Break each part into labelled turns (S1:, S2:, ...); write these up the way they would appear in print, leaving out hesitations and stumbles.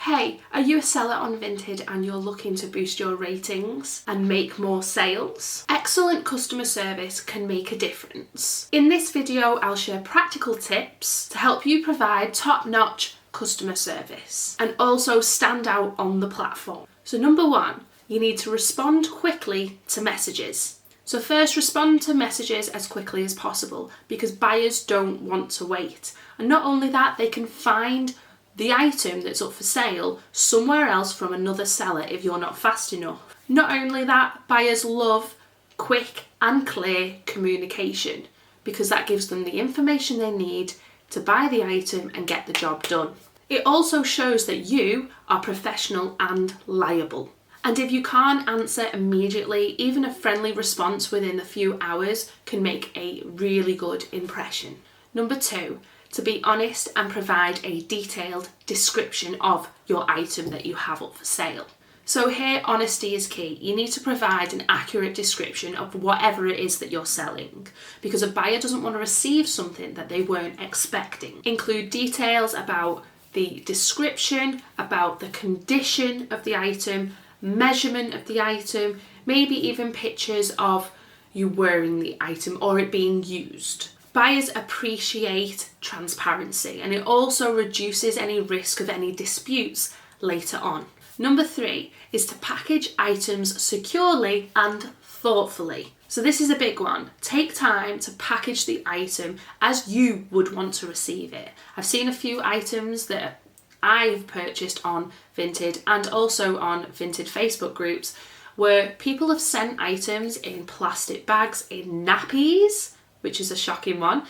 S1: Hey, are you a seller on Vinted and you're looking to boost your ratings and make more sales? Excellent customer service can make a difference. In this video, I'll share practical tips to help you provide top-notch customer service and also stand out on the platform. So number one, you need to respond quickly to messages. So first, respond to messages as quickly as possible because buyers don't want to wait. And not only that, they can find the item that's up for sale somewhere else from another seller if you're not fast enough. Not only that, buyers love quick and clear communication because that gives them the information they need to buy the item and get the job done. It also shows that you are professional and liable. And if you can't answer immediately, even a friendly response within a few hours can make a really good impression. Number two, to be honest and provide a detailed description of your item that you have up for sale. So here, honesty is key. You need to provide an accurate description of whatever it is that you're selling because a buyer doesn't want to receive something that they weren't expecting. Include details about the description, about the condition of the item, measurement of the item, maybe even pictures of you wearing the item or it being used. Buyers appreciate transparency and it also reduces any risk of any disputes later on. Number three is to package items securely and thoughtfully. So this is a big one. Take time to package the item as you would want to receive it. I've seen a few items that I've purchased on Vinted and also on Vinted Facebook groups where people have sent items in plastic bags, in nappies, which is a shocking one,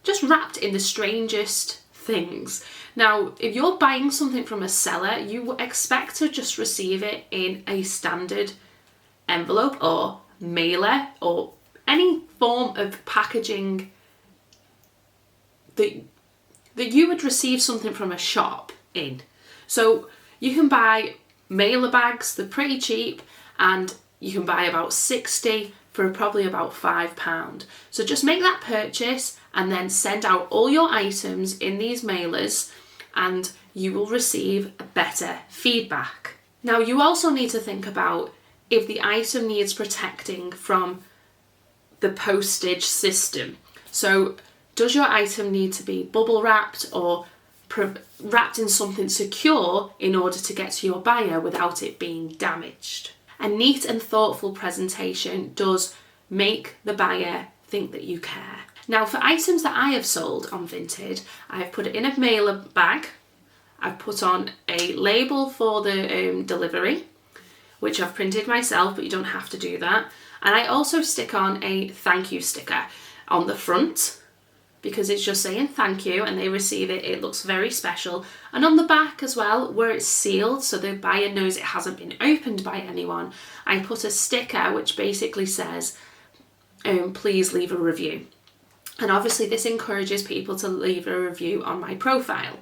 S1: just wrapped in the strangest things. Now, if you're buying something from a seller, you expect to just receive it in a standard envelope or mailer or any form of packaging that you would receive something from a shop in. So you can buy mailer bags, they're pretty cheap, and you can buy about 60 for probably about £5. So just make that purchase and then send out all your items in these mailers and you will receive better feedback. Now you also need to think about if the item needs protecting from the postage system. So does your item need to be bubble wrapped or wrapped in something secure in order to get to your buyer without it being damaged? A neat and thoughtful presentation does make the buyer think that you care. Now for items that I have sold on Vinted, I've put it in a mailer bag, I've put on a label for the delivery, which I've printed myself, but you don't have to do that. And I also stick on a thank you sticker on the front because it's just saying thank you and they receive it. It looks very special. And on the back as well, where it's sealed so the buyer knows it hasn't been opened by anyone, I put a sticker which basically says, please leave a review. And obviously this encourages people to leave a review on my profile.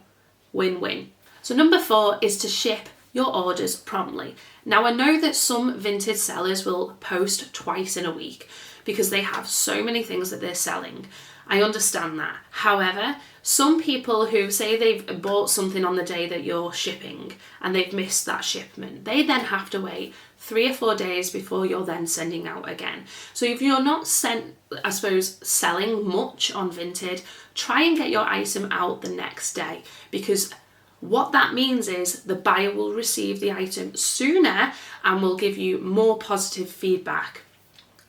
S1: Win-win. So number four is to ship your orders promptly. Now I know that some Vinted sellers will post twice in a week because they have so many things that they're selling. I understand that. However, some people who say they've bought something on the day that you're shipping and they've missed that shipment, they then have to wait 3 or 4 days before you're then sending out again. So if you're not selling much on Vinted, try and get your item out the next day because what that means is the buyer will receive the item sooner and will give you more positive feedback.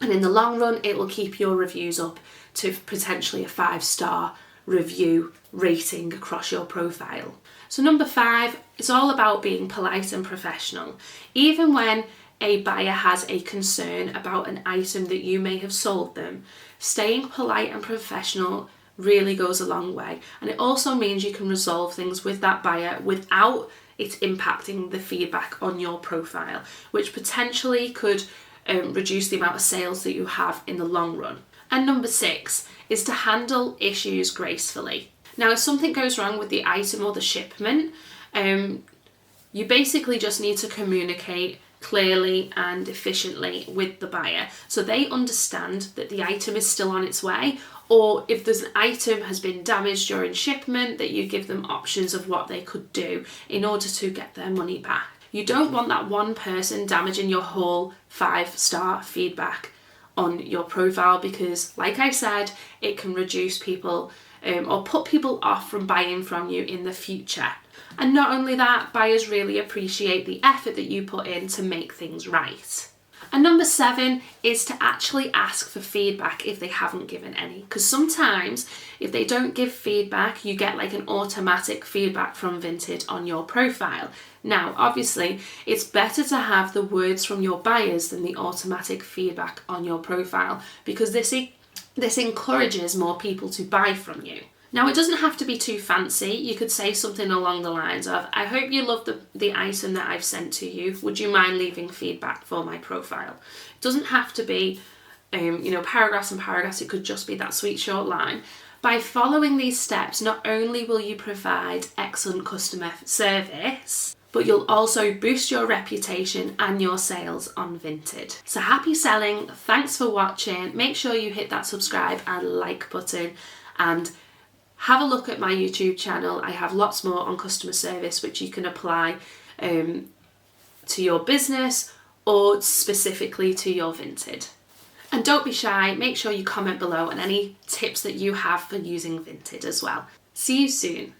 S1: And in the long run, it will keep your reviews up to potentially a 5-star review rating across your profile. So number 5, it's all about being polite and professional. Even when a buyer has a concern about an item that you may have sold them, staying polite and professional really goes a long way. And it also means you can resolve things with that buyer without it impacting the feedback on your profile, which potentially could reduce the amount of sales that you have in the long run. And number 6 is to handle issues gracefully. Now, if something goes wrong with the item or the shipment, you basically just need to communicate clearly and efficiently with the buyer so they understand that the item is still on its way Or if there's an item has been damaged during shipment, that you give them options of what they could do in order to get their money back. You don't want that one person damaging your whole 5-star feedback on your profile, because like I said, it can reduce people or put people off from buying from you in the future. And not only that, buyers really appreciate the effort that you put in to make things right. And number 7 is to actually ask for feedback if they haven't given any. Because sometimes if they don't give feedback, you get like an automatic feedback from Vinted on your profile. Now, obviously, it's better to have the words from your buyers than the automatic feedback on your profile, because this encourages more people to buy from you. Now, it doesn't have to be too fancy. You could say something along the lines of, I hope you love the item that I've sent to you. Would you mind leaving feedback for my profile? It doesn't have to be, paragraphs and paragraphs. It could just be that sweet short line. By following these steps, not only will you provide excellent customer service, but you'll also boost your reputation and your sales on Vinted. So happy selling. Thanks for watching. Make sure you hit that subscribe and like button, and have a look at my YouTube channel. I have lots more on customer service which you can apply to your business or specifically to your Vinted. And don't be shy, make sure you comment below on any tips that you have for using Vinted as well. See you soon.